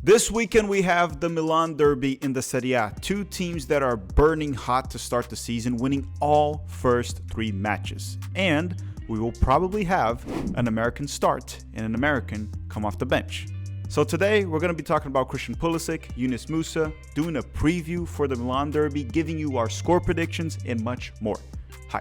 This weekend we have the Milan Derby in the Serie A. Two teams that are burning hot to start the season, winning all first three matches. And we will probably have an American start and an American come off the bench. So today we're going to be talking about Christian Pulisic, Yunus Musah, doing a preview for the Milan Derby, giving you our score predictions and much more. Hi,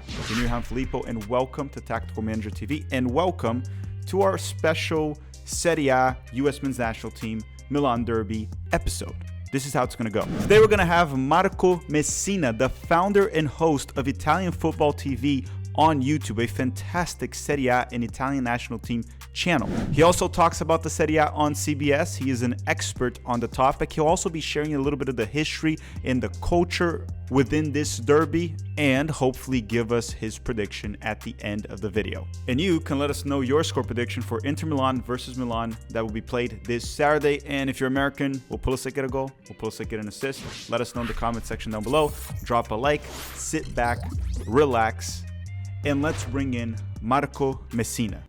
I'm Filippo and welcome to Tactical Manager TV and welcome to our special Serie A US Men's National Team Milan Derby episode. This is how it's going to go. Today we're going to have Marco Messina, the founder and host of Italian Football TV on YouTube, a fantastic Serie A and Italian national team channel. He also talks about the Serie A on CBS. He is an expert on the topic. He'll also be sharing a little bit of the history and the culture within this derby and hopefully give us his prediction at the end of the video. And you can let us know your score prediction for Inter Milan versus Milan that will be played this Saturday. And if you're American, will Pulisic get a goal? Will Pulisic get an assist? Let us know in the comment section down below. Drop a like, sit back, relax, and let's bring in Marco Messina.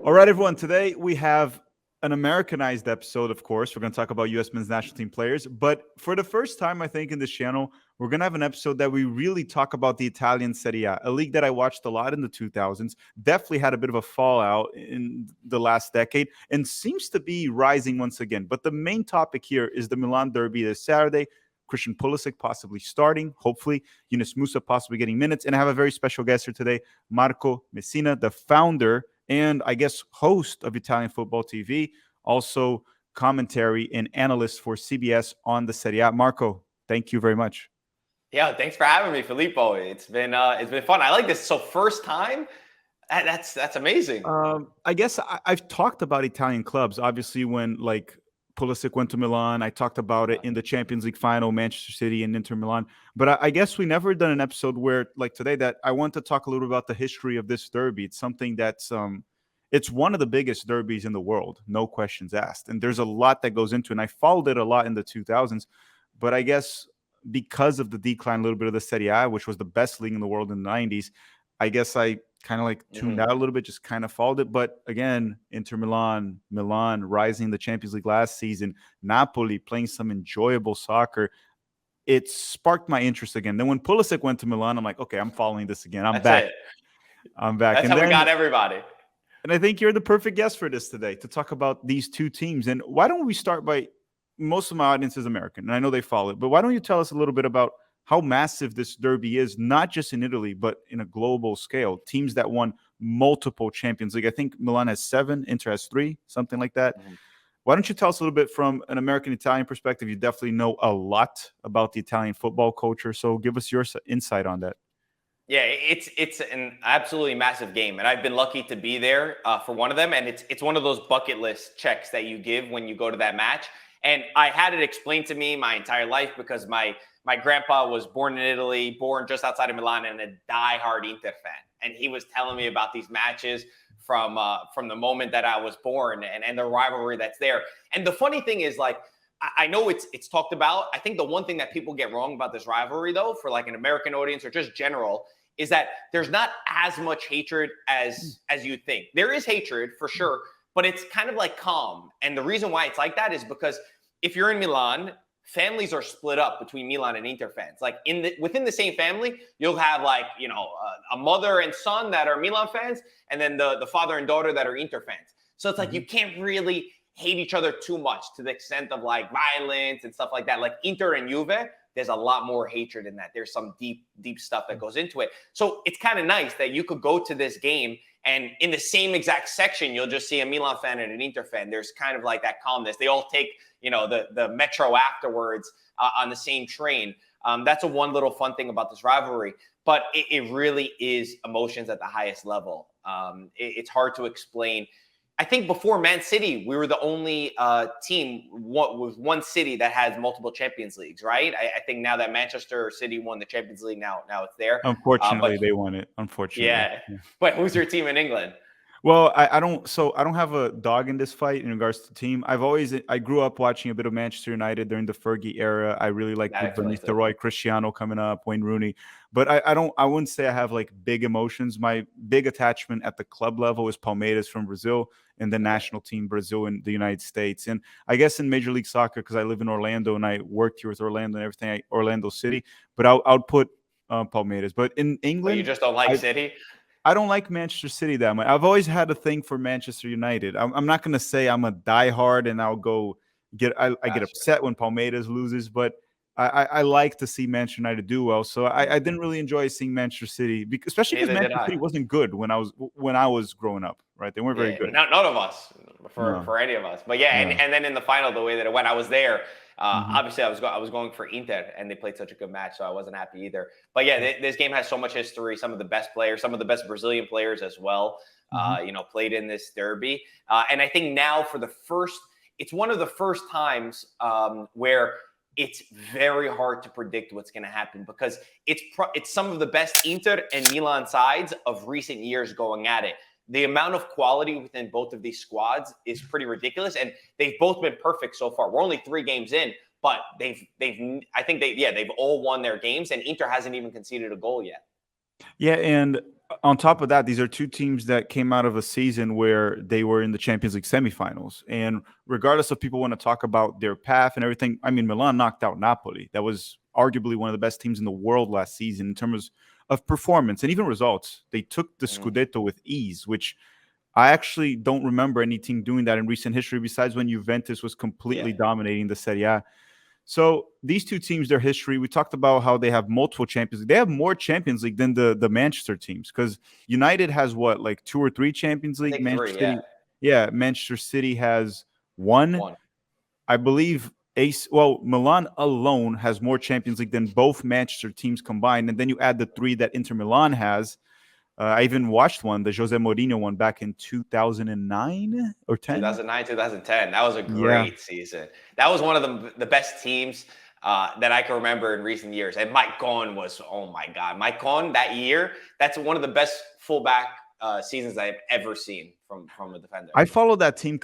All right, everyone. Today we have an Americanized episode, of course. We're going to talk about U.S. Men's National Team players. But for the first time, I think, in this channel, we're going to have an episode that we really talk about the Italian Serie A, a league that I watched a lot in the 2000s, definitely had a bit of a fallout in the last decade, and seems to be rising once again. But the main topic here is the Milan Derby this Saturday. Christian Pulisic possibly starting, hopefully. Yunus Musah possibly getting minutes. And I have a very special guest here today, Marco Messina, the founder and I guess host of Italian Football TV, also commentary and analyst for CBS on the Serie A. Marco, thank you very much. Yeah, thanks for having me, Filippo. It's been fun. I like this. So first time, that's amazing. I guess I've talked about Italian clubs. Obviously, when like Pulisic went to Milan, I talked about it in the Champions League final, Manchester City and Inter Milan. But I guess we never done an episode where, like today, that I want to talk a little bit about the history of this derby. It's something that's it's one of the biggest derbies in the world, no questions asked. And there's a lot that goes into it. And I followed it a lot in the 2000s. But I guess because of the decline a little bit of the Serie A, which was the best league in the world in the 90s, I guess I kind of like tuned out a little bit, just kind of followed it. But again, Inter Milan, Milan rising in the Champions League last season, Napoli playing some enjoyable soccer. It sparked my interest again. Then when Pulisic went to Milan, I'm like, okay, I'm following this again. I'm back. That's how we got everybody. And I think you're the perfect guest for this today to talk about these two teams. And why don't we start by, most of my audience is American, and I know they follow it, but why don't you tell us a little bit about how massive this derby is, not just in Italy, but in a global scale. Teams that won multiple Champions League. I think Milan has 7, Inter has 3, something like that. Why don't you tell us a little bit from an American-Italian perspective? You definitely know a lot about the Italian football culture, so give us your insight on that. Yeah, it's an absolutely massive game, and I've been lucky to be there for one of them, and it's one of those bucket list checks that you give when you go to that match. And I had it explained to me my entire life because my grandpa was born in Italy, born just outside of Milan, and a diehard Inter fan. And he was telling me about these matches from the moment that I was born and the rivalry that's there. And the funny thing is, like, I know it's talked about. I think the one thing that people get wrong about this rivalry, though, for like an American audience or just general, is that there's not as much hatred as you think. There is hatred for sure, but it's kind of like calm. And the reason why it's like that is because if you're in Milan, families are split up between Milan and Inter fans. Like within the same family, you'll have like, a mother and son that are Milan fans, and then the father and daughter that are Inter fans. So it's like you can't really hate each other too much to the extent of like violence and stuff like that. Like Inter and Juve, there's a lot more hatred in that. There's some deep stuff that goes into it. So it's kind of nice that you could go to this game and in the same exact section, you'll just see a Milan fan and an Inter fan. There's kind of like that calmness. They all take, the metro afterwards on the same train. That's one little fun thing about this rivalry. But it really is emotions at the highest level. It's hard to explain. I think before Man City, we were the only team with one city that has multiple Champions Leagues, right? I think now that Manchester City won the Champions League, now it's there. Unfortunately, they won it. Unfortunately. Yeah. But who's your team in England? Well, I don't. So I don't have a dog in this fight in regards to team. I grew up watching a bit of Manchester United during the Fergie era. I really like That with Van explains it. Nistelrooy, Cristiano coming up, Wayne Rooney. But I don't. I wouldn't say I have like big emotions. My big attachment at the club level is Palmeiras from Brazil and the Okay. national team Brazil in the United States. And I guess in Major League Soccer, because I live in Orlando and I worked here with Orlando and everything, Orlando City. But I'll put Palmeiras. But in But you England, just don't like I City? I don't like Manchester City that much. I've always had a thing for Manchester United. I'm not going to say I'm a diehard and I'll go I get Gotcha. upset when Palmeiras loses, but I like to see Manchester United do well. So I didn't really enjoy seeing Manchester City, especially because Neither did Manchester I. City wasn't good when I was growing up. Right, they weren't very Yeah, good. none of us No, for any of us. But yeah, yeah, and then in the final, the way that it went, I was there. hmm Obviously, I was going for Inter, and they played such a good match, so I wasn't happy either. But yeah, this game has so much history. Some of the best players, some of the best Brazilian players as well. hmm Played in this derby, and I think now for the first, it's one of the first times where it's very hard to predict what's going to happen because it's some of the best Inter and Milan sides of recent years going at it. The amount of quality within both of these squads is pretty ridiculous, and they've both been perfect so far. We're only 3 games in, but they've all won their games, and Inter hasn't even conceded a goal yet. Yeah, and on top of that, these are two teams that came out of a season where they were in the Champions League semifinals. And regardless of people want to talk about their path and everything, I mean, Milan knocked out Napoli. That was arguably one of the best teams in the world last season in terms of performance and even results. They took the Mhm. Scudetto with ease, which I actually don't remember any team doing that in recent history besides when Juventus was Yeah, completely dominating the Serie A. So these two teams, their history, we talked about how they have multiple Champions League. They have more Champions League than the Manchester teams because United has what, like two or three Champions I League. think Manchester 3. Yeah, City, yeah, Manchester City has one. one. I believe Milan alone has more Champions League than both Manchester teams combined. And then you add the three that Inter Milan has. I even watched one, the Jose Mourinho one back in 2009 or 10. 2009, 2010. That was a Yeah. great season. That was one of the best teams that I can remember in recent years. And Mike Cohn was, oh my God. Mike Cohn that year, that's one of the best fullback seasons I've ever seen from a defender. I followed that team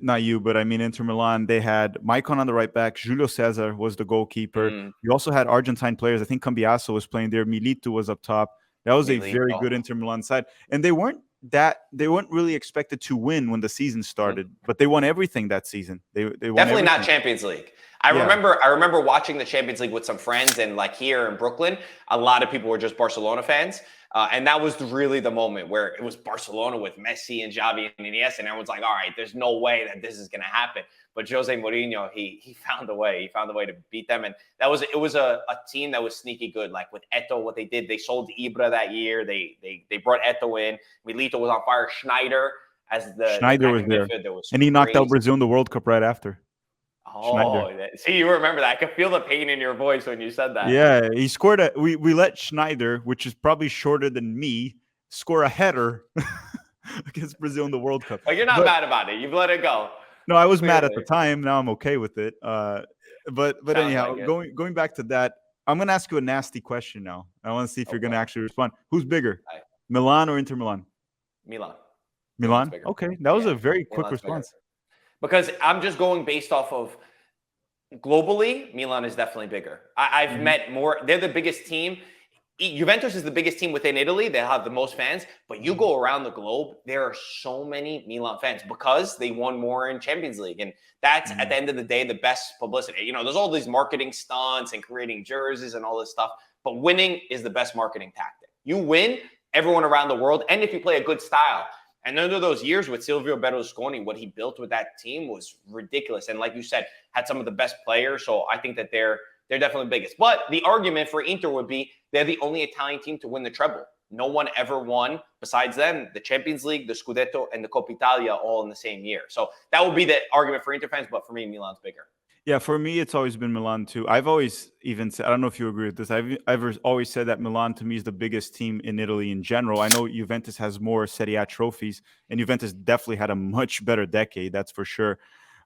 not you, but I mean Inter Milan. They had Maicon on the right back. Julio Cesar was the goalkeeper. Mm, You also had Argentine players. I think Cambiaso was playing there. Milito was up top. That was a very Milito. good Inter Milan side, and they weren't really expected to win when the season Mhm. started, but they won everything that season. They won Definitely not everything. Champions League. Yeah, I remember watching the Champions League with some friends, and like here in Brooklyn, a lot of people were just Barcelona fans. And that was really the moment where it was Barcelona with Messi and Xavi and Iniesta, and everyone's like, "All right, there's no way that this is going to happen." But Jose Mourinho, he found a way. He found a way to beat them, and it was a team that was sneaky good. Like with Eto, what they did, they sold Ibra that year. They brought Eto in. Milito was on fire. Schneider as the Schneider was attacking there, midfield, that was and he knocked out crazy. Brazil in the World Cup right after. Schneider. Oh, see, you remember that. I could feel the pain in your voice when you said that. Yeah, he scored we let Schneider, which is probably shorter than me, score a header against Brazil in the World Cup. But you're not But mad about it. You've let it go. no, I was mad at the Clearly. time. Now I'm okay with it. But Sounds anyhow, like it. going back to that, I'm gonna ask you a nasty question now. I want to see if you're gonna Okay. actually respond. Who's bigger, All right. Milan or Inter Milan? Milan. Milan's Milan. bigger. Okay, that was Yeah, a very quick Milan's bigger. response. Because I'm just going based off of globally, Milan is definitely bigger. I've Mhm. met more. They're the biggest team. Juventus is the biggest team within Italy. They have the most fans. But you go around the globe, there are so many Milan fans because they won more in Champions League. And that's at Mhm. the end of the day the best publicity. There's all these marketing stunts and creating jerseys and all this stuff. But winning is the best marketing tactic. You win, everyone around the world, and if you play a good style. And under those years with Silvio Berlusconi, what he built with that team was ridiculous. And like you said, had some of the best players. So I think that they're definitely biggest. But the argument for Inter would be they're the only Italian team to win the treble. No one ever won besides them the Champions League, the Scudetto, and the Coppa Italia all in the same year. So that would be the argument for Inter fans. But for me, Milan's bigger. Yeah, for me, it's always been Milan too. I've always even said, I don't know if you agree with this. I've always said that Milan to me is the biggest team in Italy in general. I know Juventus has more Serie A trophies, and Juventus definitely had a much better decade, that's for sure.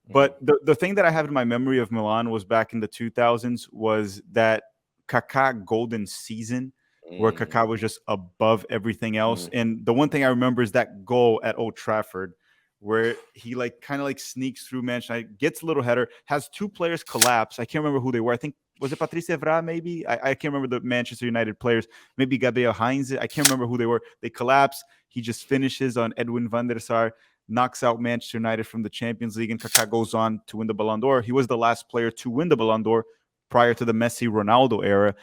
Mm, But the thing that I have in my memory of Milan was back in the 2000s was that Kaká golden season. where Kaká was just above everything else. Mm. And the one thing I remember is that goal at Old Trafford, where he like kind of like sneaks through Manchester United, gets a little header, has two players collapse. I can't remember who they were. I think was it Patrice Evra, maybe? I can't remember the Manchester United players. Maybe Gabriel Heinze. I can't remember who they were. They collapse. He just finishes on Edwin van der Sar, knocks out Manchester United from the Champions League, and Kaká goes on to win the Ballon d'Or. He was the last player to win the Ballon d'Or prior to the Messi Ronaldo era.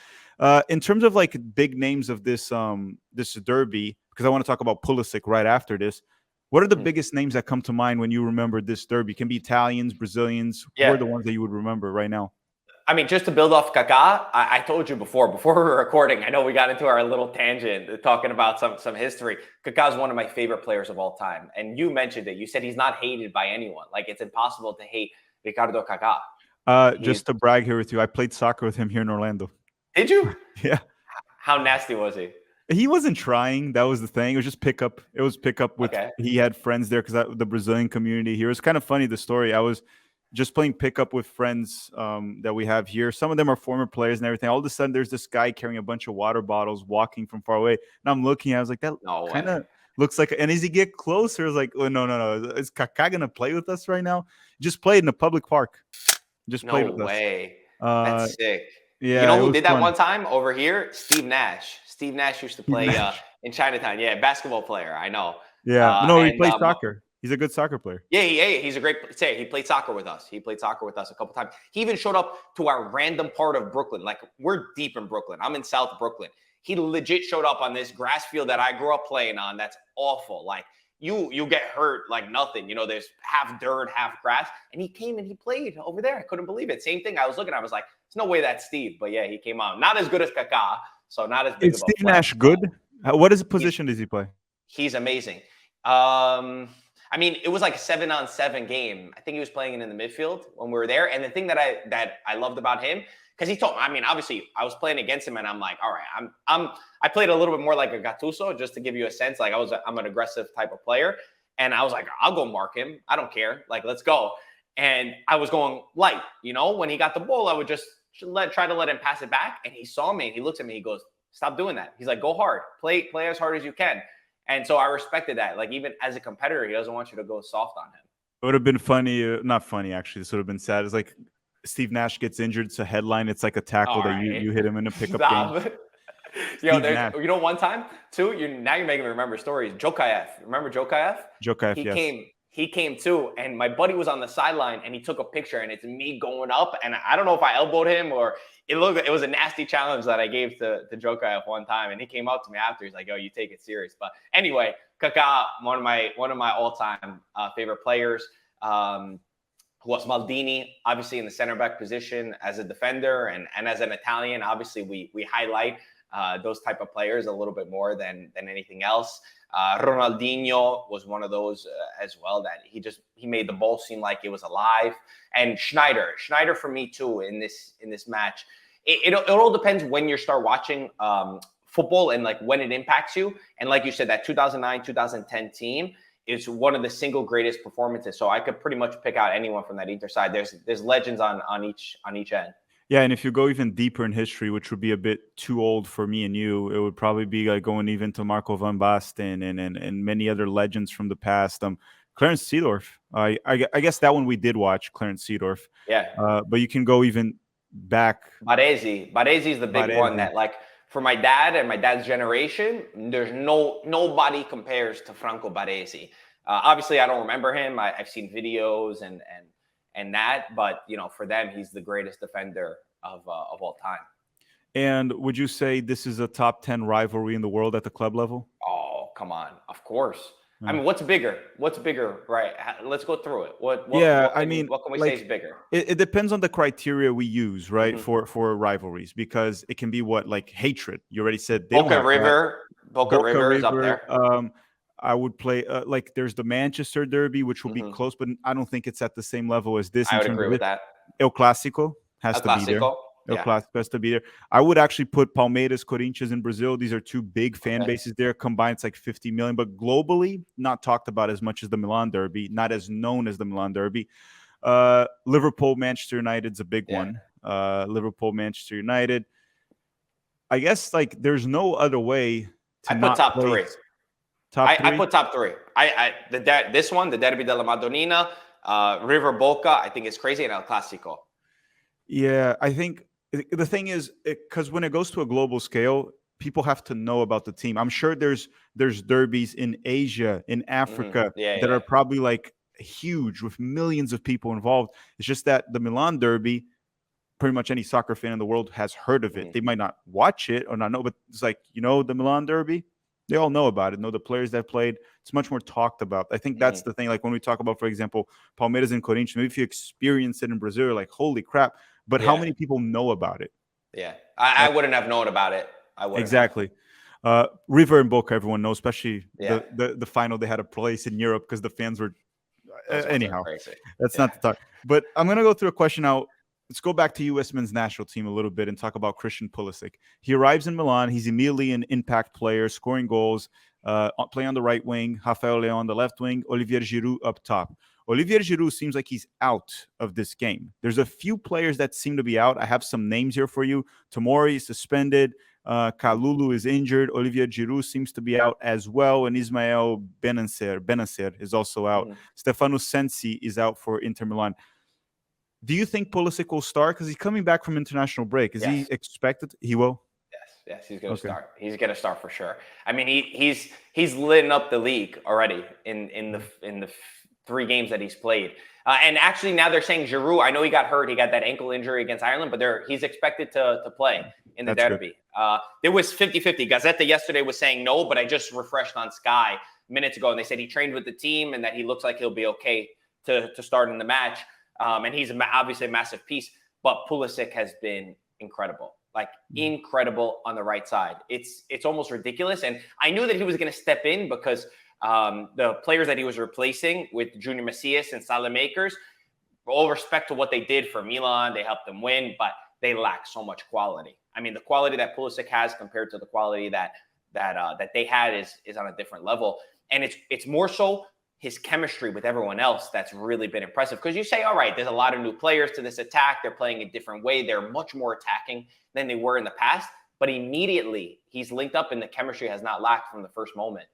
In terms of like big names of this this derby, because I want to talk about Pulisic right after this. What are the biggest names that come to mind when you remember this derby? It can be Italians, Brazilians. Who are the ones that you would remember right now? I mean, just to build off Kaká, I told you before we were recording, I know we got into our little tangent talking about some history. Kaká is one of my favorite players of all time. And you mentioned it. You said he's not hated by anyone. Like, it's impossible to hate Ricardo Kaká. Just to brag here with you, I played soccer with him here in Orlando. Did you? Yeah. How nasty was he? He wasn't trying. That was the thing. It was just pickup. It was pickup with, he had friends there because the Brazilian community here. It was kind of funny, the story. I was just playing pickup with friends that we have here. Some of them are former players and everything. All of a sudden, there's this guy carrying a bunch of water bottles walking from far away. And I'm looking, I was like, that kind of looks like, and as he get closer, it's like, oh, no. Is Kaká going to play with us right now? Just played in a public park. Just played with us. No way. That's sick. Yeah, you know who did that one time over here? Steve Nash. Steve Nash used to play in Chinatown. Yeah, basketball player. I know. Yeah. No, he plays soccer. He's a good soccer player. Yeah, he's a great player. He played soccer with us. He played soccer with us a couple times. He even showed up to our random part of Brooklyn. Like, we're deep in Brooklyn. I'm in South Brooklyn. He legit showed up on this grass field that I grew up playing on. That's awful. Like, you get hurt like nothing. You know, there's half dirt, half grass. And he came and he played over there. I couldn't believe it. Same thing. I was looking, I was like, there's no way that's Steve. But yeah, he came out. Not as good as Kaká. So not as big of a Steve Nash good? What is position does he play? He's amazing. I mean, it was like a 7-on-7 game. I think he was playing in the midfield when we were there. And the thing that I loved about him, because he told, I mean, obviously I was playing against him and I'm like, all right, I played a little bit more like a Gattuso, just to give you a sense. Like, I'm an aggressive type of player. And I was like, I'll go mark him. I don't care. Like, let's go. And I was going light, you know, when he got the ball, I would just try to let him pass it back. And he saw me and he looks at me, he goes, stop doing that. He's like, go hard, play as hard as you can. And so I respected that. Like, even as a competitor, he doesn't want you to go soft on him. It would have been funny. Not funny, actually. This would have been sad. It's like Steve Nash gets injured. It's a headline. It's like a tackle that you hit him in a pickup game. Yo, you know, one time, too, now you're making me remember stories. Jokaev. Remember Jokaev? Jokaev, yes. He came too, and my buddy was on the sideline, and he took a picture, and it's me going up, and I don't know if I elbowed him or it was a nasty challenge that I gave to Jokaev one time, and he came up to me after. He's like, "Yo, you take it serious." But anyway, Kaká, one of my all-time favorite players. Who was Maldini, obviously in the center back position as a defender, and as an Italian, obviously we highlight those type of players a little bit more than anything else. Ronaldinho was one of those as well, that he made the ball seem like it was alive. And Schneider for me too in this match. It all depends when you start watching football and like when it impacts you. And like you said, that 2009-2010 team is one of the single greatest performances. So I could pretty much pick out anyone from that Inter side. There's legends on each end. Yeah, and if you go even deeper in history, which would be a bit too old for me and you, it would probably be like going even to Marco van Basten and many other legends from the past. Clarence Seedorf. I guess that one we did watch, Clarence Seedorf. Yeah. But you can go even back. Baresi is the big one that, like, for my dad and my dad's generation, there's nobody compares to Franco Baresi. Obviously, I don't remember him. I've seen videos and that, but you know, for them, he's the greatest defender of all time. And would you say this is a top 10 rivalry in the world at the club level? Oh, come on, of course. I mean, what's bigger, right? Let's go through it. What can we say is bigger? It depends on the criteria we use, right? Mm-hmm. for rivalries, because it can be like hatred. You already said Boca River is up there. I would play like there's the Manchester Derby, which will be close, but I don't think it's at the same level as this. I would agree with that. El Clásico has to be there. El Clásico has to be there. I would actually put Palmeiras, Corinthians in Brazil. These are two big fan bases there. Combined, it's like 50 million, but globally, not talked about as much as the Milan Derby, not as known as the Milan Derby. Liverpool, Manchester United's a big one. Liverpool, Manchester United. I guess like there's no other way to I put not top three. place top I three. put top three. This one, the Derby della Madonnina, River Boca, I think is crazy, and El Clasico. Yeah, I think the thing is because when it goes to a global scale, people have to know about the team. I'm sure there's derbies in Asia, in Africa Yeah, that yeah. are probably like huge with millions of people involved. It's just that the Milan derby, pretty much any soccer fan in the world has heard of it. Mhm, They might not watch it or not know, but it's like, the Milan derby, they all know about it, know the players that played. It's much more talked about. I think that's mhm. the thing. Like when we talk about, for example, Palmeiras and Corinthians, maybe if you experience it in Brazil, you're like, holy crap. But how Yeah, many people know about it? yeah. I wouldn't have known about it. I wouldn't have. Exactly. River and Boca, everyone knows, especially Yeah, the final they had a place in Europe because the fans were those ones are anyhow. crazy. That's Yeah. not the talk. But I'm gonna go through a question now. Let's go back to U.S. men's national team a little bit and talk about Christian Pulisic. He arrives in Milan. He's immediately an impact player, scoring goals, playing on the right wing, Rafael Leão on the left wing, Olivier Giroud up top. Olivier Giroud seems like he's out of this game. There's a few players that seem to be out. I have some names here for you. Tomori is suspended. Kalulu is injured. Olivier Giroud seems to be out as well. And Ismael Benacer is also out. Mhm. Stefano Sensi is out for Inter Milan. Do you think Pulisic will start? Because he's coming back from international break. Is he Yes. expected? He will? Yes, he's going to Okay. start. He's going to start for sure. I mean, he's lit up the league already in the 3 games that he's played. And actually, now they're saying Giroud. I know he got hurt. He got that ankle injury against Ireland, but he's expected to play in the That's good. derby. There was 50-50. Gazzetta yesterday was saying no, but I just refreshed on Sky minutes ago, and they said he trained with the team and that he looks like he'll be okay to start in the match. And he's obviously a massive piece, but Pulisic has been incredible. Like incredible on the right side. It's almost ridiculous. And I knew that he was going to step in because the players that he was replacing with Junior Messias and Salamakers, all respect to what they did for Milan, they helped them win, but they lack so much quality. I mean, the quality that Pulisic has compared to the quality that they had is on a different level. And it's more so his chemistry with everyone else that's really been impressive. Because you say, all right, there's a lot of new players to this attack. They're playing a different way. They're much more attacking than they were in the past. But immediately, he's linked up and the chemistry has not lacked from the first moment.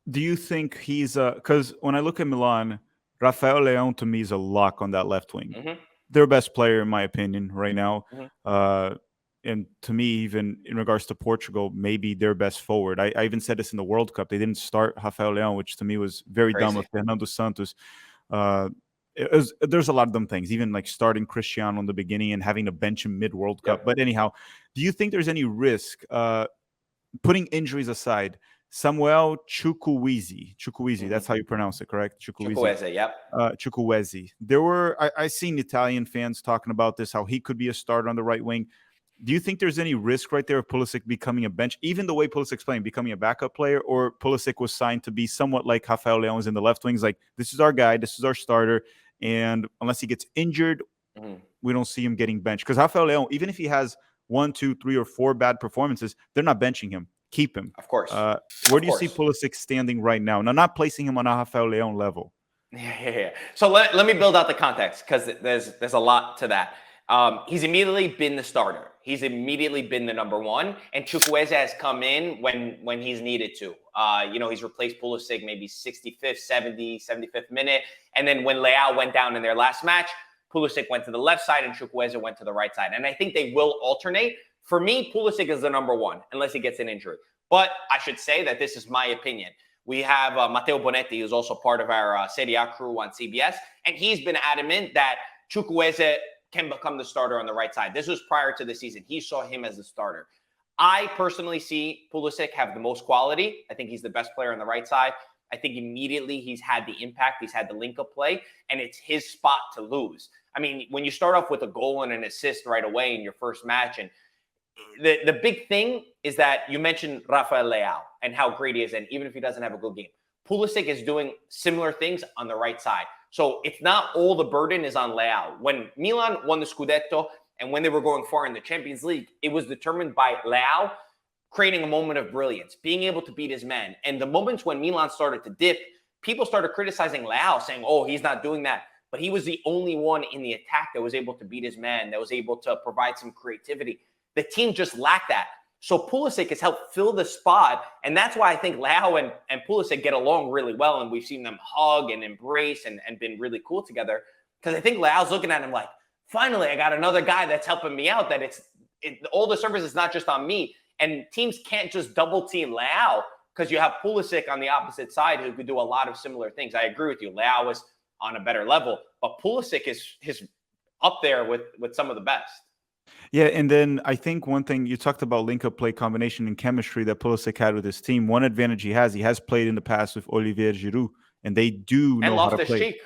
Do you think he's because when I look at Milan, Rafael Leão to me is a lock on that left wing. Mm-hmm. Their best player, in my opinion, right now. Mm-hmm. And to me, even in regards to Portugal, maybe their best forward. I even said this in the World Cup. They didn't start Rafael Leão, which to me was very dumb Crazy. of Fernando Santos. There's a lot of dumb things, even like starting Cristiano in the beginning and having to bench him mid-World Cup. Yep. But anyhow, do you think there's any risk, putting injuries aside, Samuel Chukwueze, that's how you pronounce it, correct? Chukwueze, yep. Chukwueze. I seen Italian fans talking about this, how he could be a starter on the right wing. Do you think there's any risk right there of Pulisic becoming a bench, even the way Pulisic's playing, becoming a backup player, or Pulisic was signed to be somewhat like Rafael Leão in the left wings, like this is our guy, this is our starter, and unless he gets injured, we don't see him getting benched. Because Rafael Leão, even if he has 1, 2, 3, or 4 bad performances, they're not benching him. Keep him. Of course. Where do you see Pulisic standing right now? Now, not placing him on a Rafael Leão level. Yeah. So let me build out the context because there's a lot to that. He's immediately been the starter. He's immediately been the number one, and Chukwueze has come in when he's needed to. He's replaced Pulisic maybe 65th, 75th minute, and then when Leão went down in their last match, Pulisic went to the left side and Chukwueze went to the right side. And I think they will alternate. For me, Pulisic is the number one unless he gets an injury. But I should say that this is my opinion. We have Matteo Bonetti, who's also part of our Serie A crew on CBS, and he's been adamant that Chukwueze can become the starter on the right side. This was prior to the season. He saw him as the starter. I personally see Pulisic have the most quality. I think he's the best player on the right side. I think immediately he's had the impact. He's had the link-up play, and it's his spot to lose. I mean, when you start off with a goal and an assist right away in your first match, and the big thing is that you mentioned Rafael Leão and how great he is, and even if he doesn't have a good game, Pulisic is doing similar things on the right side. So it's not all the burden is on Leão. When Milan won the Scudetto and when they were going far in the Champions League, it was determined by Leão creating a moment of brilliance, being able to beat his man. And the moments when Milan started to dip, people started criticizing Leão, saying, oh, he's not doing that. But he was the only one in the attack that was able to beat his man, that was able to provide some creativity. The team just lacked that. So Pulisic has helped fill the spot. And that's why I think Leao and Pulisic get along really well. And we've seen them hug and embrace and been really cool together. Because I think Leao's looking at him like, finally, I got another guy that's helping me out, that all the service is not just on me. And teams can't just double team Leao because you have Pulisic on the opposite side who could do a lot of similar things. I agree with you. Leao was on a better level, but Pulisic is up there with some of the best. Yeah, and then I think one thing you talked about, link-up play combination and chemistry that Pulisic had with his team. One advantage he has played in the past with Olivier Giroud, and they do know how to play.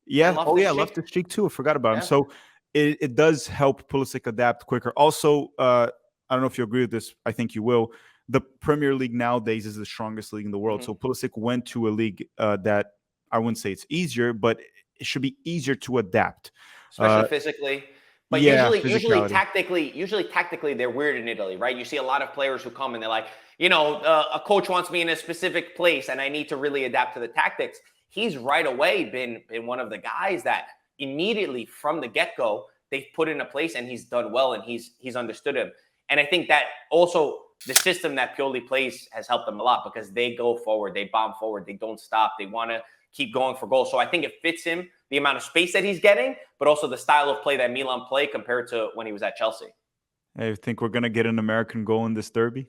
Yeah, Loftus-Cheek too. I forgot about him. So it does help Pulisic adapt quicker. Also, I don't know if you agree with this. I think you will. The Premier League nowadays is the strongest league in the world. So Pulisic went to a league that I wouldn't say it's easier, but it should be easier to adapt, especially physically. But usually tactically, they're weird in Italy, right? You see a lot of players who come and they're like, a coach wants me in a specific place and I need to really adapt to the tactics. He's right away been one of the guys that immediately from the get-go, they've put in a place and he's done well and he's understood him. And I think that also the system that Pioli plays has helped them a lot because they go forward, they bomb forward, they don't stop, they want to keep going for goals. So I think it fits him, the amount of space that he's getting, but also the style of play that Milan play compared to when he was at Chelsea. I think we're going to get an American goal in this derby.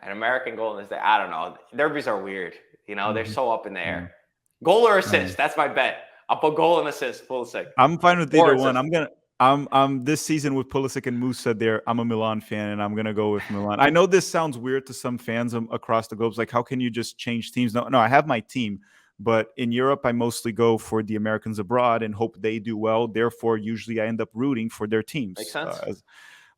An American goal in this derby? I don't know. Derbies are weird. They're so up in the air. Goal or assist? That's my bet. I'll put goal and assist. Pulisic. I'm fine with either one. I'm this season with Pulisic and Musah there. I'm a Milan fan, and I'm gonna go with Milan. I know this sounds weird to some fans across the globe. Like, how can you just change teams? No, I have my team, but in Europe, I mostly go for the Americans abroad and hope they do well. Therefore, usually I end up rooting for their teams. Makes sense.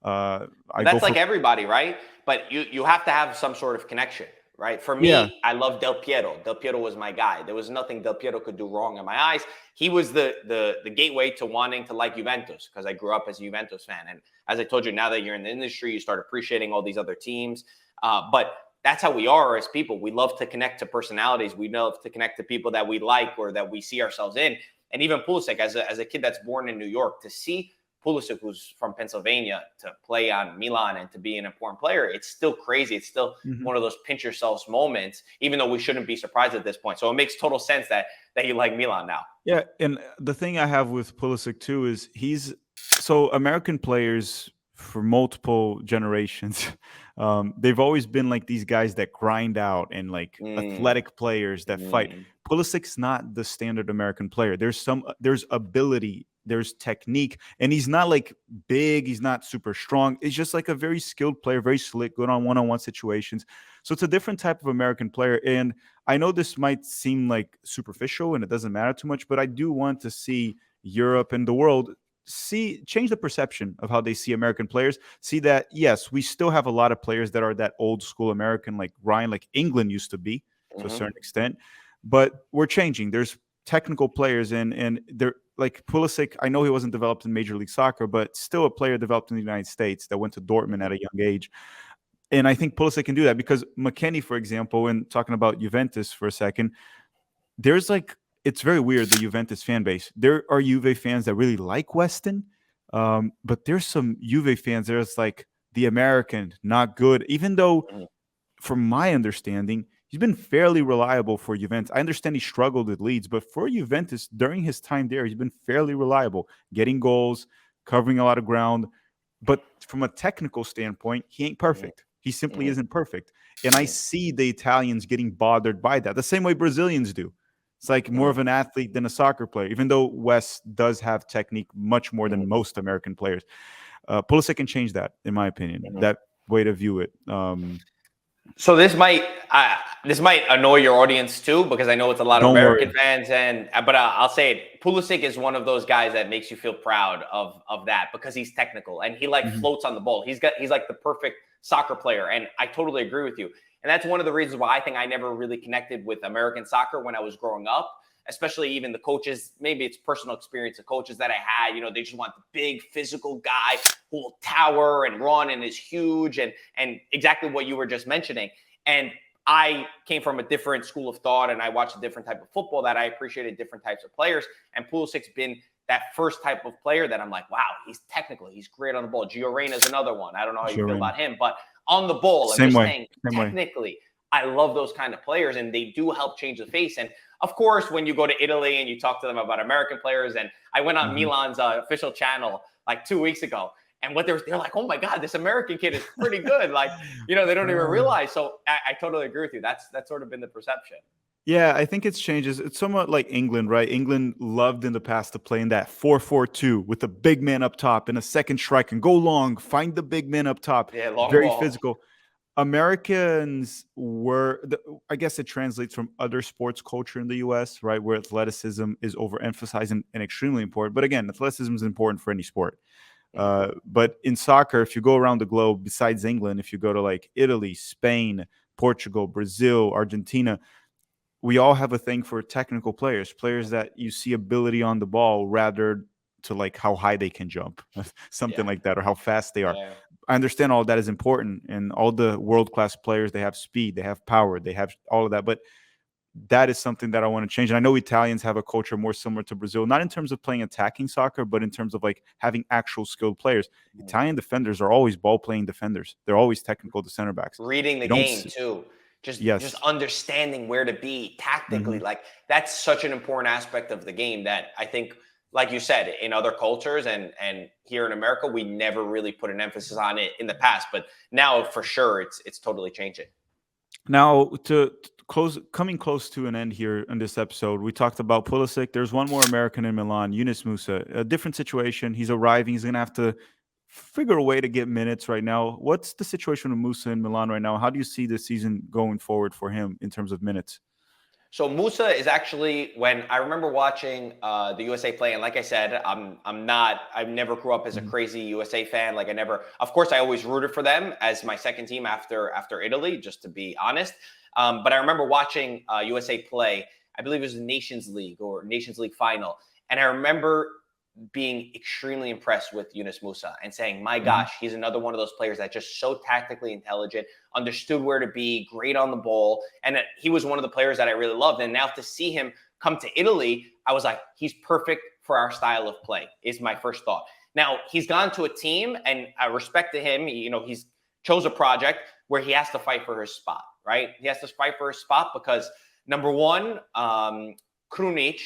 That's like everybody, right? But you have to have some sort of connection. Right. For me, I love Del Piero. Del Piero was my guy. There was nothing Del Piero could do wrong in my eyes. He was the gateway to wanting to like Juventus because I grew up as a Juventus fan. And as I told you, now that you're in the industry, you start appreciating all these other teams. But that's how we are as people. We love to connect to personalities. We love to connect to people that we like or that we see ourselves in. And even Pulisic, as a kid that's born in New York, to see Pulisic, who's from Pennsylvania, to play on Milan and to be an important player, it's still crazy. It's still one of those pinch yourselves moments, even though we shouldn't be surprised at this point. So it makes total sense that you like Milan now. Yeah, and the thing I have with Pulisic too is so American players for multiple generations, they've always been like these guys that grind out and like athletic players that fight. Pulisic's not the standard American player. There's ability, there's technique, and he's not like big, he's not super strong. It's just like a very skilled player, very slick, good on one-on-one situations. So it's a different type of American player. And I know this might seem like superficial and it doesn't matter too much, but I do want to see Europe and the world change the perception of how they see American players. See that, yes, we still have a lot of players that are that old school American, like Ryan, like England used to be to a certain extent, but we're changing. There's technical players and they're like Pulisic. I know he wasn't developed in Major League Soccer, but still a player developed in the United States that went to Dortmund at a young age. And I think Pulisic can do that because McKennie, for example, and talking about Juventus for a second, there's like, it's very weird, the Juventus fan base. There are Juve fans that really like Weston, but there's some Juve fans that it's like the American, not good, even though from my understanding, he's been fairly reliable for Juventus. I understand he struggled with Leeds, but for Juventus, during his time there, he's been fairly reliable, getting goals, covering a lot of ground. But from a technical standpoint, he ain't perfect. He simply isn't perfect. And I see the Italians getting bothered by that, the same way Brazilians do. It's like more of an athlete than a soccer player, even though Wes does have technique much more than most American players. Pulisic can change that, in my opinion, that way to view it. So this might annoy your audience too, because I know it's a lot of American fans, but I'll say it. Pulisic is one of those guys that makes you feel proud of that because he's technical and he like floats on the ball. He's like the perfect soccer player, and I totally agree with you. And that's one of the reasons why I think I never really connected with American soccer when I was growing up, especially even the coaches. Maybe it's personal experience of coaches that I had. They just want the big physical guy who will tower and run and is huge and exactly what you were just mentioning. And I came from a different school of thought and I watched a different type of football that I appreciated different types of players. And Pulisic's been that first type of player that I'm like, wow, he's technical. He's great on the ball. Gio Reyna is another one. I don't know how you feel Sure. about him, but on the ball, I'm Same just way. saying Same way. technically, I love those kind of players, and they do help change the face. And of course, when you go to Italy and you talk to them about American players, and I went on Milan's official channel like 2 weeks ago, and what they're like, oh my God, this American kid is pretty good. Like, they don't even realize. So I totally agree with you. That's sort of been the perception. Yeah, I think it's changes. It's somewhat like England, right? England loved in the past to play in that 4-4-2 with a big man up top and a second strike and go long, find the big man up top. Yeah, long Very ball. physical. Americans I guess it translates from other sports culture in the US, right? Where athleticism is overemphasized and extremely important. But again, athleticism is important for any sport. But in soccer, if you go around the globe, besides England, if you go to like Italy, Spain, Portugal, Brazil, Argentina, we all have a thing for technical players that you see ability on the ball rather to like how high they can jump, something Yeah. like that, or how fast they are. Yeah. I understand all that is important, and all the world-class players, they have speed, they have power, they have all of that, but that is something that I want to change. And I know Italians have a culture more similar to Brazil, not in terms of playing attacking soccer, but in terms of like having actual skilled players. Italian defenders are always ball-playing defenders. They're always technical, the center backs. Reading the You don't game see, too. Just yes. understanding where to be tactically. Mhm. Like, that's such an important aspect of the game that I think, like you said, in other cultures and here in America, we never really put an emphasis on it in the past. But now for sure it's totally changing. Now, to coming close to an end here in this episode, we talked about Pulisic. There's one more American in Milan, Yunus Musah. A different situation. He's arriving. He's going to have to figure a way to get minutes right now. What's the situation with Musah in Milan right now? How do you see this season going forward for him in terms of minutes? So Musah is actually, when I remember watching the USA play, and like I said, I never grew up as a crazy USA fan. Like, of course, I always rooted for them as my second team after Italy, just to be honest. But I remember watching USA play. I believe it was the Nations League or Nations League final, and I remember being extremely impressed with Yunus Musah and saying, my gosh, he's another one of those players that just so tactically intelligent, understood where to be, great on the ball. And he was one of the players that I really loved. And now to see him come to Italy, I was like, he's perfect for our style of play, is my first thought. Now, he's gone to a team, and I respect to him, he's chose a project where he has to fight for his spot, right? He has to fight for his spot because, number one, Krunic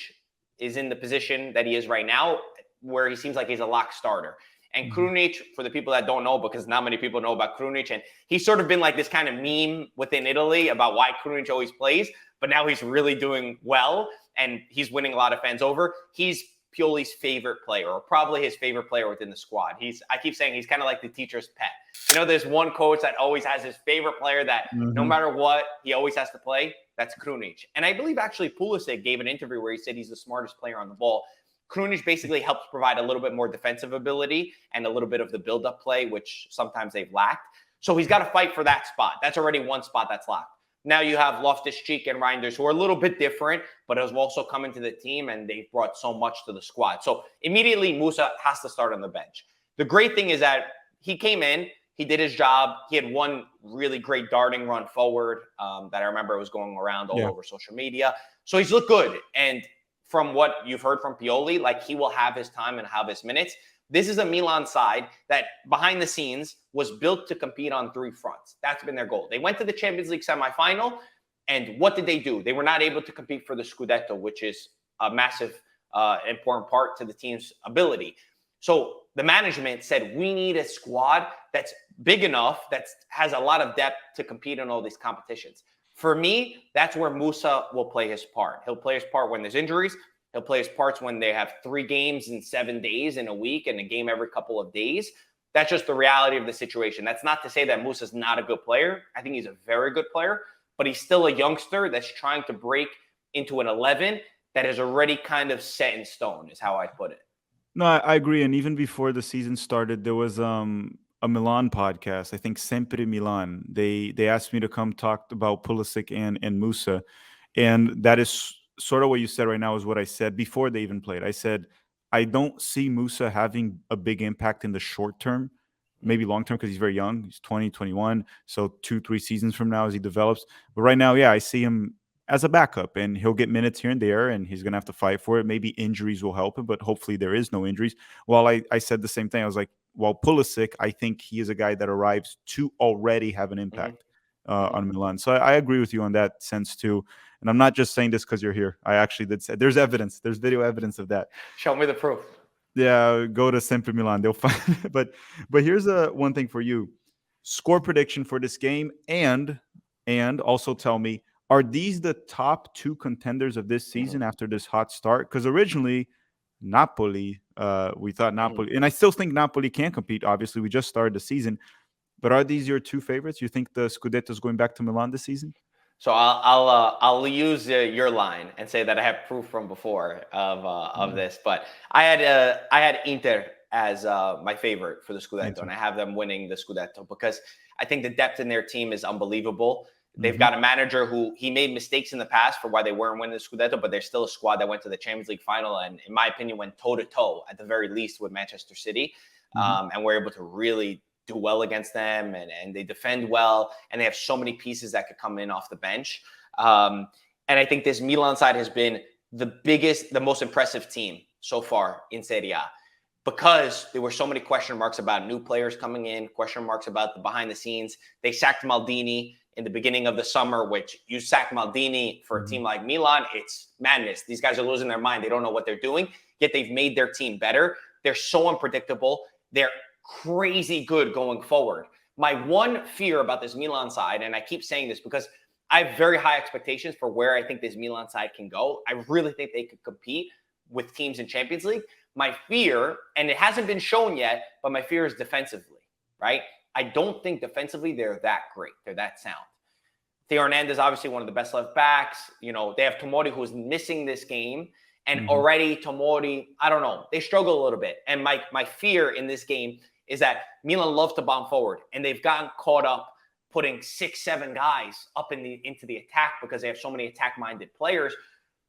is in the position that he is right now, where he seems like he's a lock starter. And Krunic, for the people that don't know, because not many people know about Krunic, and he's sort of been like this kind of meme within Italy about why Krunic always plays, but now he's really doing well, and he's winning a lot of fans over. He's Pioli's favorite player, or probably his favorite player within the squad. I keep saying he's kind of like the teacher's pet. There's one coach that always has his favorite player that no matter what, he always has to play. That's Krunic. And I believe actually Pulisic gave an interview where he said he's the smartest player on the ball. Krunic basically helps provide a little bit more defensive ability and a little bit of the build-up play, which sometimes they've lacked. So he's got to fight for that spot. That's already one spot that's locked. Now you have Loftus-Cheek and Reinders, who are a little bit different, but have also come into the team, and they've brought so much to the squad. So immediately Musah has to start on the bench. The great thing is that he came in, he did his job. He had one really great darting run forward that I remember was going around all over social media. So he's looked good. And from what you've heard from Pioli, like, he will have his time and have his minutes. This is a Milan side that behind the scenes was built to compete on three fronts. That's been their goal. They went to the Champions League semifinal, and what did they do? They were not able to compete for the Scudetto, which is a massive, important part to the team's ability. So the management said, we need a squad that's big enough, that has a lot of depth to compete in all these competitions. For me, that's where Musah will play his part. He'll play his part when there's injuries. He'll play his parts when they have 3 games in 7 days in a week and a game every couple of days. That's just the reality of the situation. That's not to say that Musah's not a good player. I think he's a very good player, but he's still a youngster that's trying to break into an 11 that is already kind of set in stone, is how I put it. No, I agree. And even before the season started, there was a Milan podcast. I think Sempre Milan. They asked me to come talk about Pulisic and Musah, and that is sort of what you said right now is what I said before they even played. I said I don't see Musah having a big impact in the short term, maybe long term, because he's very young. He's 20, 21. So 2-3 seasons from now as he develops. But right now, yeah, I see him as a backup, and he'll get minutes here and there, and he's going to have to fight for it. Maybe injuries will help him, but hopefully there is no injuries. Well, I said the same thing. I was like, well, Pulisic, I think he is a guy that arrives to already have an Hmm. impact Hmm. on Milan. So I agree with you on that sense too. And I'm not just saying this because you're here. I actually did say there's evidence. There's video evidence of that. Show me the proof. Yeah, go to Sempre Milan. They'll find. But here's a one thing for you: score prediction for this game, and also tell me, are these the top two contenders of this season after this hot start? Because originally, Napoli, we thought Mhm. Napoli, and I still think Napoli can compete. Obviously, we just started the season, but are these your two favorites? You think the Scudetto is going back to Milan this season? So I'll use your line and say that I have proof from before of Mm, this, but I had Inter as my favorite for the Scudetto, and Inter. I have them winning the Scudetto because I think the depth in their team is unbelievable. They've Hmm. got a manager who he made mistakes in the past for why they weren't winning the Scudetto, but they're still a squad that went to the Champions League final and, in my opinion, went toe to toe at the very least with Manchester City, Hmm. and were able to really do well against them, and they defend well, and they have so many pieces that could come in off the bench. Um, and I think this Milan side has been the biggest, the most impressive team so far in Serie A because there were so many question marks about new players coming in, question marks about the behind the scenes. They sacked Maldini in the beginning of the summer, which you sack Maldini for a Hmm. team like Milan, it's madness. These guys are losing their mind. They don't know what they're doing, yet they've made their team better. They're so unpredictable. They're crazy good going forward. My one fear about this Milan side, and I keep saying this because I have very high expectations for where I think this Milan side can go. I really think they could compete with teams in Champions League. My fear, and it hasn't been shown yet, but my fear is defensively, right? I don't think defensively they're that great. They're that sound. Theo Hernandez, obviously one of the best left backs. You know, they have Tomori who's missing this game. And Hmm. already Tomori, I don't know, they struggle a little bit. And my fear in this game is that Milan love to bomb forward, and they've gotten caught up putting 6, 7 guys up into the attack because they have so many attack-minded players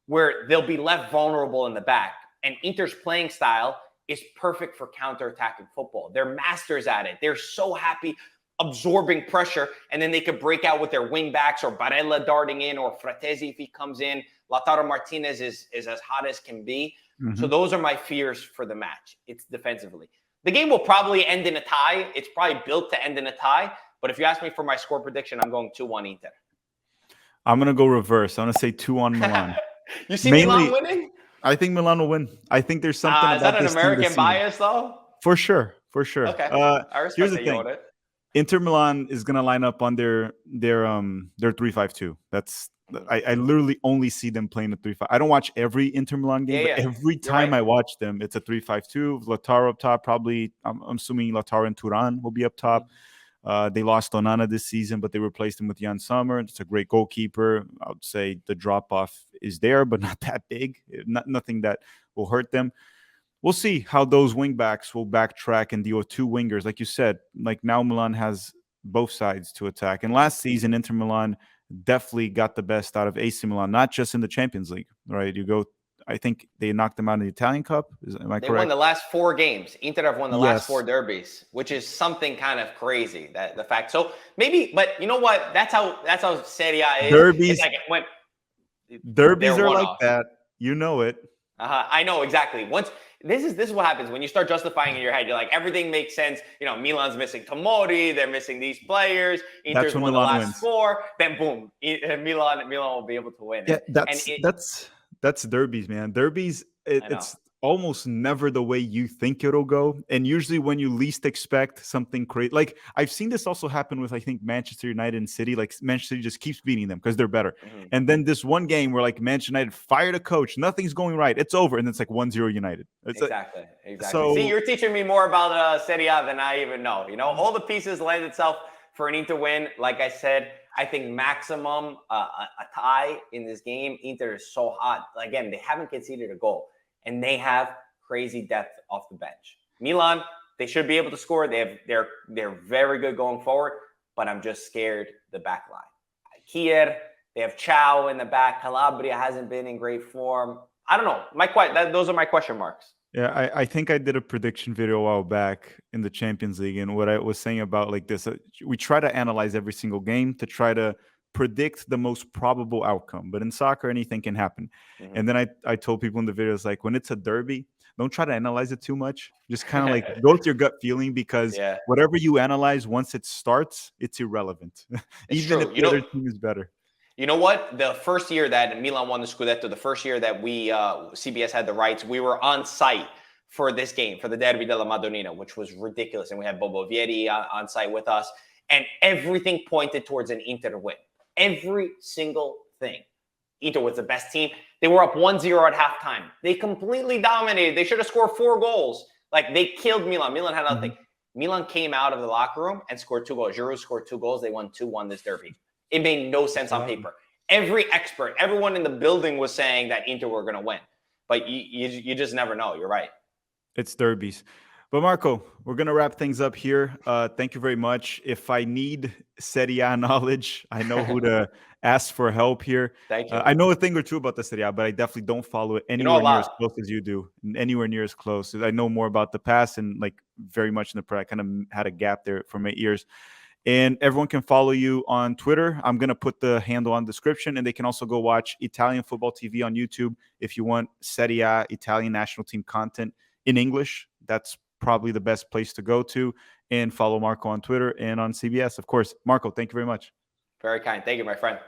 where they'll be left vulnerable in the back. And Inter's playing style is perfect for counter-attacking football. They're masters at it. They're so happy absorbing pressure, and then they could break out with their wing backs or Barella darting in or Fratesi if he comes in. Lautaro Martinez is as hot as can be. So Hmm. those are my fears for the match. It's defensively. The game will probably end in a tie. It's probably built to end in a tie. But if you ask me for my score prediction, I'm going 2-1 Inter. I'm gonna go reverse. I'm gonna say 2 on Milan. You see Milan Mainly, winning? I think Milan will win. I think there's something Is that about an this team this American season. bias, though? For sure, for sure. Okay. I Here's respect the that you thing. own it. Inter Milan is gonna line up on their 3-5-2. That's Mhm. I literally only see them playing a 3-5. I don't watch every Inter Milan game, Yeah, but yeah. every You're time right. I watch them, it's a 3-5-2. Lautaro up top, probably. I'm assuming Lautaro and Turan will be up Mhm. top. They lost Onana this season, but they replaced him with Jan Sommer. It's a great goalkeeper. I would say the drop off is there, but not that big. Nothing that will hurt them. We'll see how those wing backs will backtrack and deal with two wingers. Like you said, like now Milan has both sides to attack. And Mhm. last season, Inter Milan definitely got the best out of AC Milan, not just in the Champions League, right? I think they knocked them out in the Italian Cup. Am I They won correct? the last 4 games. Inter have won the last four Yes. derbies, which is something kind of crazy. That the fact. So maybe, but you know what? That's how Serie A is. It's Derbies, like when they're derbies are one like off. that. You know it. I know exactly. Once this is what happens when you start justifying in your head. You're like everything makes sense. You know, Milan's missing Tomori. They're missing these players. That's Inter's when won the Milan last wins. four. Then boom, Milan will be able to win. Yeah, And it. that's derbies, man. Derbies, I know. it's almost never the way you think it'll go, and usually when you least expect something crazy. Like I've seen this also happen with I think Manchester United and City. Like Manchester City just keeps beating them because they're better, Mhm. and then this one game where like Manchester United fired a coach, nothing's going right, it's over, and it's like 1-0 United. It's a, Exactly. Exactly. See, so you're teaching me more about Serie A than I even know. You know, all the pieces lend itself for an Inter win. Like I said, I think maximum a tie in this game. Inter is so hot. Again, they haven't conceded a goal, and they have crazy depth off the bench. Milan, they should be able to score. They're very good going forward, but I'm just scared the back line. Kier, they have Chow in the back. Calabria hasn't been in great form. I don't know. Those are my question marks. yeah, I think I did a prediction video a while back in the Champions League, and what I was saying about like this, we try to analyze every single game to try to predict the most probable outcome. But in soccer, anything can happen. Mhm. And then I told people in the videos, like, when it's a derby, don't try to analyze it too much. Just kind of like go with your gut feeling, because Yeah, whatever you analyze, once it starts, it's irrelevant, it's even if true. the other team is better. You know what? The first year that Milan won the Scudetto, the first year that we CBS had the rights, we were on site for this game, for the Derby della Madonnina, which was ridiculous. And we had Bobo Vieri on site with us. And everything pointed towards an Inter win. Every single thing. Inter was the best team. They were up 1-0 at halftime. They completely dominated. They should have scored 4 goals. Like, they killed Milan. Milan had nothing. Milan came out of the locker room and scored 2 goals. Giroud scored 2 goals. They won 2-1 this derby. It made no sense on paper. Every expert, everyone in the building was saying that Inter were going to win. But you just never know. You're right. It's derbies. But Marco, we're going to wrap things up here. Thank you very much. If I need Serie A knowledge, I know who to ask for help here. Thank you. I know a thing or two about the Serie A, but I definitely don't follow it anywhere near as close as you do. Anywhere near as close. I know more about the past and like very much in the present. I kind of had a gap there for my ears. And everyone can follow you on Twitter. I'm going to put the handle on the description, and they can also go watch Italian Football TV on YouTube if you want Serie A Italian national team content in English. That's probably the best place to go to, and follow Marco on Twitter and on CBS, of course. Marco, thank you very much. Very kind. Thank you, my friend.